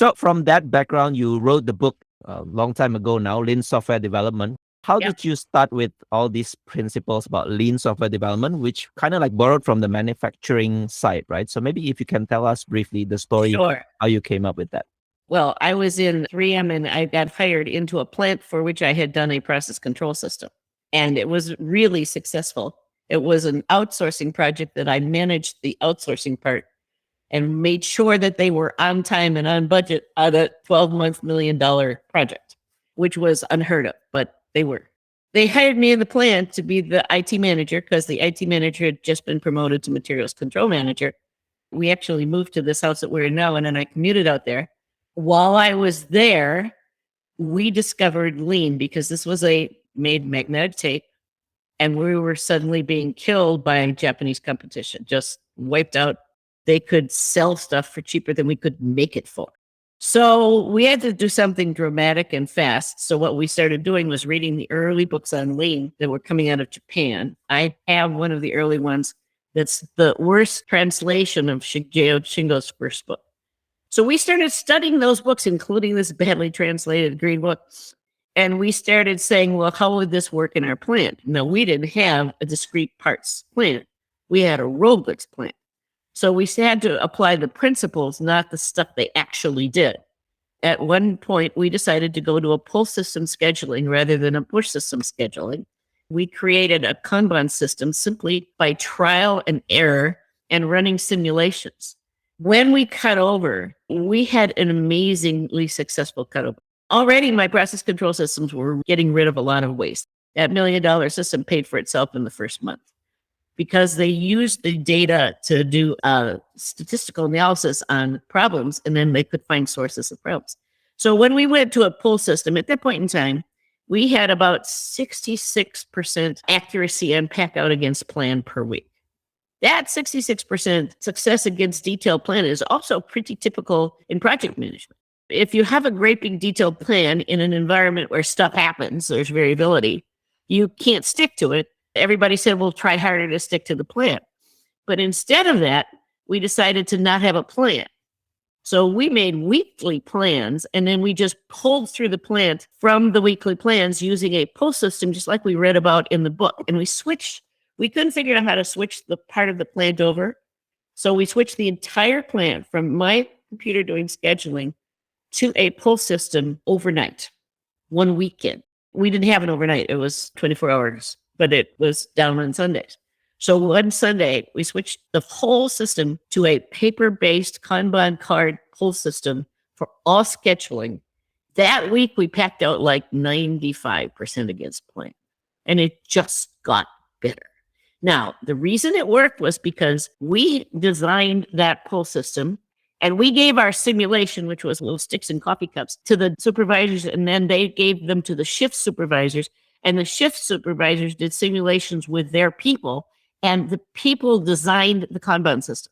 So from that background, you wrote the book a long time ago now, Lean Software Development. How Yep. did you start with all these principles about lean software development, which kind of like borrowed from the manufacturing side, right? So maybe if you can tell us briefly the story, Sure. how you came up with that. Well, I was in 3M and I got hired into a plant for which I had done a process control system. And it was really successful. It was an outsourcing project that I managed the outsourcing part and made sure that they were on time and on budget on a $12 million project, which was unheard of, but they were. They hired me in the plant to be the IT manager because the IT manager had just been promoted to materials control manager. We actually moved to this house that we're in now, and then I commuted out there. While I was there, we discovered lean because this was made magnetic tape, and we were suddenly being killed by Japanese competition, just wiped out. They could sell stuff for cheaper than we could make it for. So we had to do something dramatic and fast. So what we started doing was reading the early books on lean that were coming out of Japan. I have one of the early ones that's the worst translation of Shigeo Shingo's first book. So we started studying those books, including this badly translated green book. And we started saying, well, how would this work in our plant? No, we didn't have a discrete parts plant. We had a robotics plant. So we had to apply the principles, not the stuff they actually did. At one point, we decided to go to a pull system scheduling rather than a push system scheduling. We created a Kanban system simply by trial and error and running simulations. When we cut over, we had an amazingly successful cutover. Already, my process control systems were getting rid of a lot of waste. That $1 million system paid for itself in the first month because they used the data to do statistical analysis on problems, and then they could find sources of problems. So when we went to a pull system, at that point in time, we had about 66% accuracy and pack out against plan per week. That 66% success against detailed plan is also pretty typical in project management. If you have a great big detailed plan in an environment where stuff happens, there's variability, you can't stick to it. Everybody said, well, try harder to stick to the plan. But instead of that, we decided to not have a plan. So we made weekly plans, and then we just pulled through the plant from the weekly plans using a pull system, just like we read about in the book. And we switched. We couldn't figure out how to switch the part of the plant over. So we switched the entire plant from my computer doing scheduling to a pull system overnight, one weekend. We didn't have it overnight. It was 24 hours, but it was down on Sundays. So one Sunday, we switched the whole system to a paper-based Kanban card pull system for all scheduling. That week, we packed out like 95% against plan, and it just got better. Now, the reason it worked was because we designed that pull system and we gave our simulation, which was little sticks and coffee cups, to the supervisors, and then they gave them to the shift supervisors, and the shift supervisors did simulations with their people, and the people designed the Kanban system.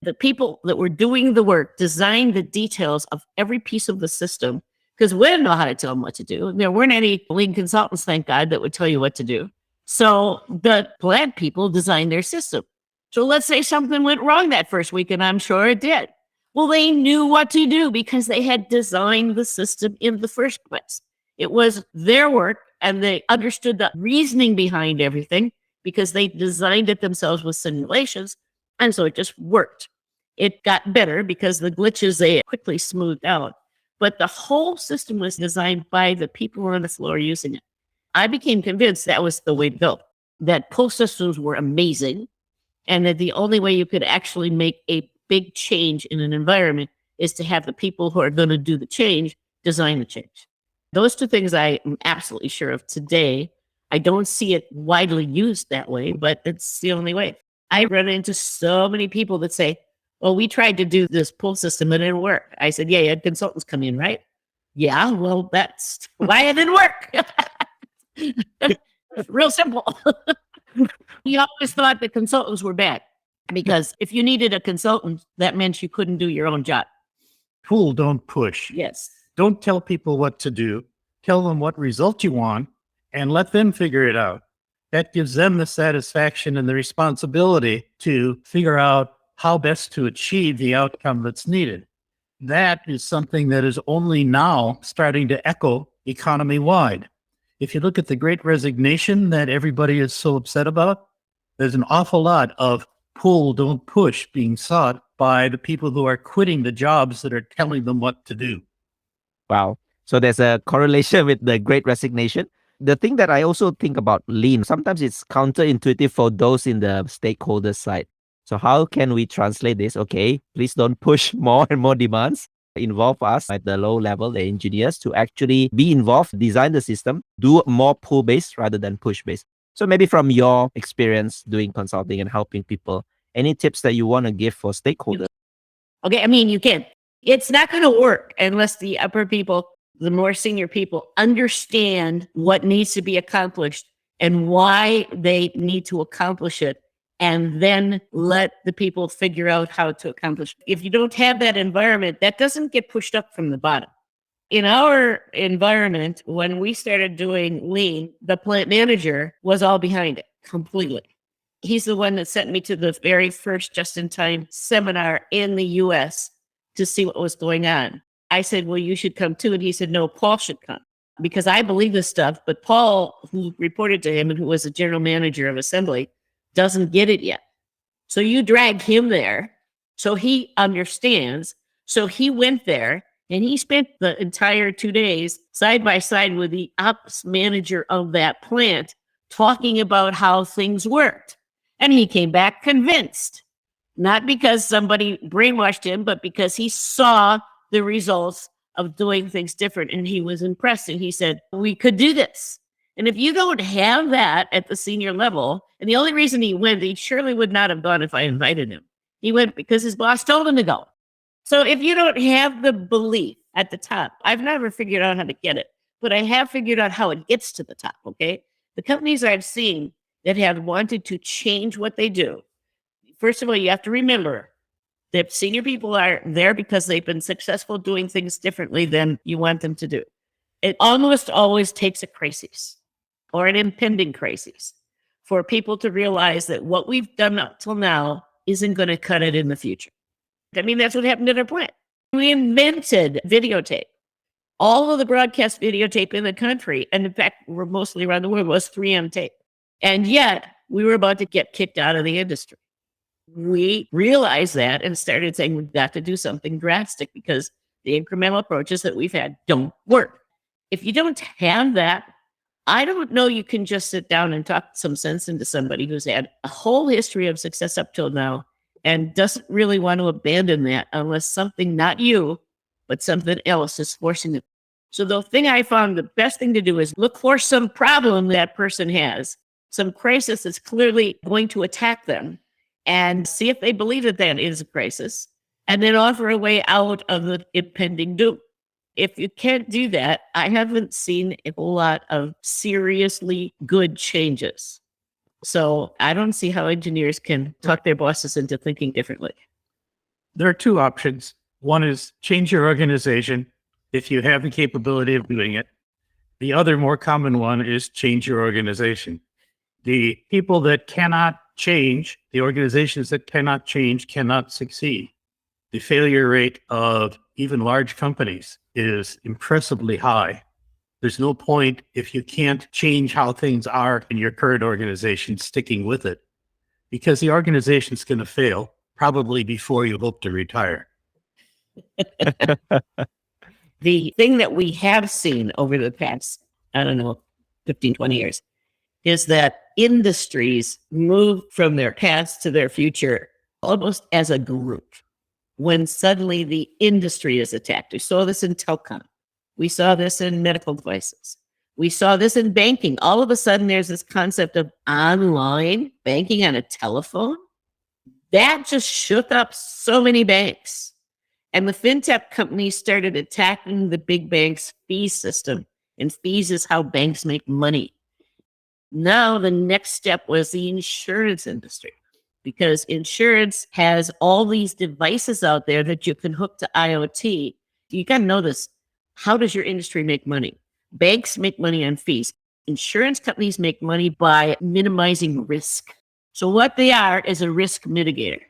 The people that were doing the work designed the details of every piece of the system because we didn't know how to tell them what to do. There weren't any lean consultants, thank God, that would tell you what to do. So the plant people designed their system. So let's say something went wrong that first week, and I'm sure it did. Well, they knew what to do because they had designed the system in the first place. It was their work, and they understood the reasoning behind everything because they designed it themselves with simulations, and so it just worked. It got better because the glitches they quickly smoothed out, but the whole system was designed by the people on the floor using it. I became convinced that was the way to go, that pull systems were amazing, and that the only way you could actually make a big change in an environment is to have the people who are going to do the change design the change. Those two things I am absolutely sure of today. I don't see it widely used that way, but it's the only way. I run into so many people that say, well, we tried to do this pull system and it didn't work. I said, yeah, you had consultants come in, right? Yeah, well, that's why it didn't work. Real simple. We always thought the consultants were bad because if you needed a consultant, that meant you couldn't do your own job. Pull, don't push. Yes. Don't tell people what to do. Tell them what result you want and let them figure it out. That gives them the satisfaction and the responsibility to figure out how best to achieve the outcome that's needed. that is something that is only now starting to echo economy-wide. If you look at the great resignation that everybody is so upset about, there's an awful lot of pull, don't push being sought by the people who are quitting the jobs that are telling them what to do. Wow. So there's a correlation with the great resignation. The thing that I also think about lean, sometimes it's counterintuitive for those in the stakeholder side. So how can we translate this? Okay, please don't push more and more demands. Involve us at the low level, the engineers, to actually be involved, design the system, do more pull based rather than push based. So maybe from your experience doing consulting and helping people, any tips that you want to give for stakeholders? Okay, I mean, you can't. It's not going to work unless the upper people, the more senior people, understand what needs to be accomplished and why they need to accomplish it, and then let the people figure out how to accomplish it. If you don't have that environment, that doesn't get pushed up from the bottom. In our environment, when we started doing lean, the plant manager was all behind it completely. He's the one that sent me to the very first just-in-time seminar in the US to see what was going on. I said, well, you should come too. And he said, no, Paul should come because I believe this stuff. But Paul, who reported to him and who was the general manager of assembly, doesn't get it yet. So you drag him there so he understands. So he went there and he spent the entire 2 days side by side with the ops manager of that plant talking about how things worked. And he came back convinced, not because somebody brainwashed him, but because he saw the results of doing things different. And he was impressed. And he said, we could do this. And if you don't have that at the senior level, and the only reason he went, he surely would not have gone if I invited him. He went because his boss told him to go. So if you don't have the belief at the top, I've never figured out how to get it, but I have figured out how it gets to the top, okay? The companies I've seen that have wanted to change what they do, first of all, you have to remember that senior people are there because they've been successful doing things differently than you want them to do. It almost always takes a crisis or an impending crisis for people to realize that what we've done up till now isn't going to cut it in the future. I mean, that's what happened at our plant. We invented videotape. All of the broadcast videotape in the country, and in fact, we're mostly around the world, was 3M tape. And yet, we were about to get kicked out of the industry. We realized that and started saying we've got to do something drastic because the incremental approaches that we've had don't work. If you don't have that, I don't know you can just sit down and talk some sense into somebody who's had a whole history of success up till now and doesn't really want to abandon that unless something, not you, but something else is forcing it. So the thing I found the best thing to do is look for some problem that person has, some crisis that's clearly going to attack them, and see if they believe that that is a crisis, and then offer a way out of the impending doom. If you can't do that, I haven't seen a whole lot of seriously good changes. So I don't see how engineers can talk their bosses into thinking differently. There are two options. One is change your organization if you have the capability of doing it. The other more common one is change your organization. The people that cannot change, the organizations that cannot change, cannot succeed. The failure rate of even large companies is impressively high. There's no point if you can't change how things are in your current organization sticking with it, because the organization's going to fail probably before you hope to retire. The thing that we have seen over the past, 15, 20 years, is that industries move from their past to their future almost as a group when suddenly the industry is attacked. We saw this in telecom. We saw this in medical devices. We saw this in banking. All of a sudden, there's this concept of online banking on a telephone. That just shook up so many banks. And the fintech companies started attacking the big banks' fee system. And fees is how banks make money. Now, the next step was the insurance industry, because insurance has all these devices out there that you can hook to IoT. You got to know this. How does your industry make money? Banks make money on fees. Insurance companies make money by minimizing risk. So what they are is a risk mitigator.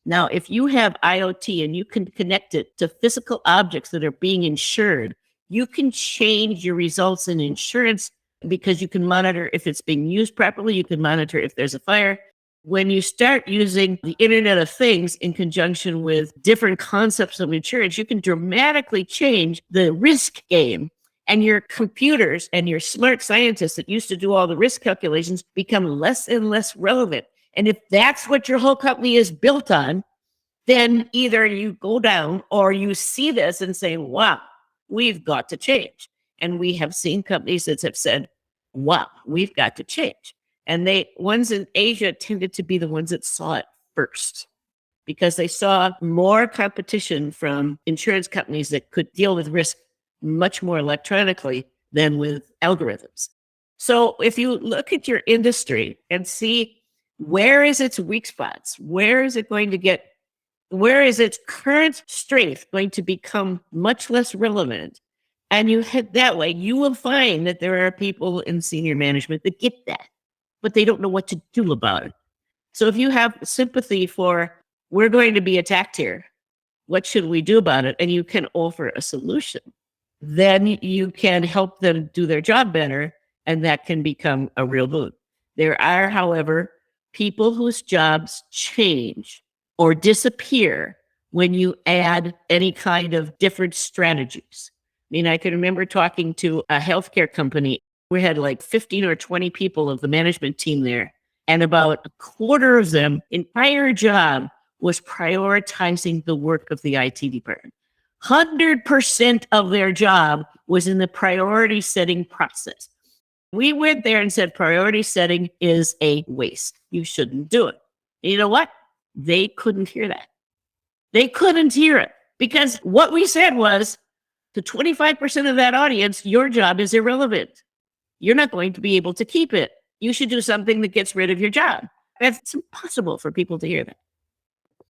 Now, if you have IoT and you can connect it to physical objects that are being insured, you can change your results in insurance because you can monitor if it's being used properly. You can monitor if there's a fire. When you start using the Internet of Things in conjunction with different concepts of insurance, you can dramatically change the risk game. And your computers and your smart scientists that used to do all the risk calculations become less and less relevant. And if that's what your whole company is built on, then either you go down or you see this and say, wow, we've got to change. And we have seen companies that have said, wow, we've got to change. And ones in Asia tended to be the ones that saw it first because they saw more competition from insurance companies that could deal with risk much more electronically than with algorithms. So if you look at your industry and see where is its weak spots, where is its current strength going to become much less relevant, and you head that way, you will find that there are people in senior management that get that, but they don't know what to do about it. So if you have sympathy for, we're going to be attacked here, what should we do about it? And you can offer a solution, then you can help them do their job better, and that can become a real boon. There are, however, people whose jobs change or disappear when you add any kind of different strategies. I mean, I can remember talking to a healthcare company. We had like 15 or 20 people of the management team there, and about a quarter of them entire job was prioritizing the work of the IT department. 100% of their job was in the priority setting process. We went there and said, priority setting is a waste. You shouldn't do it. And you know what? They couldn't hear that. They couldn't hear it because what we said was, to 25% of that audience, your job is irrelevant. You're not going to be able to keep it. You should do something that gets rid of your job. It's impossible for people to hear that.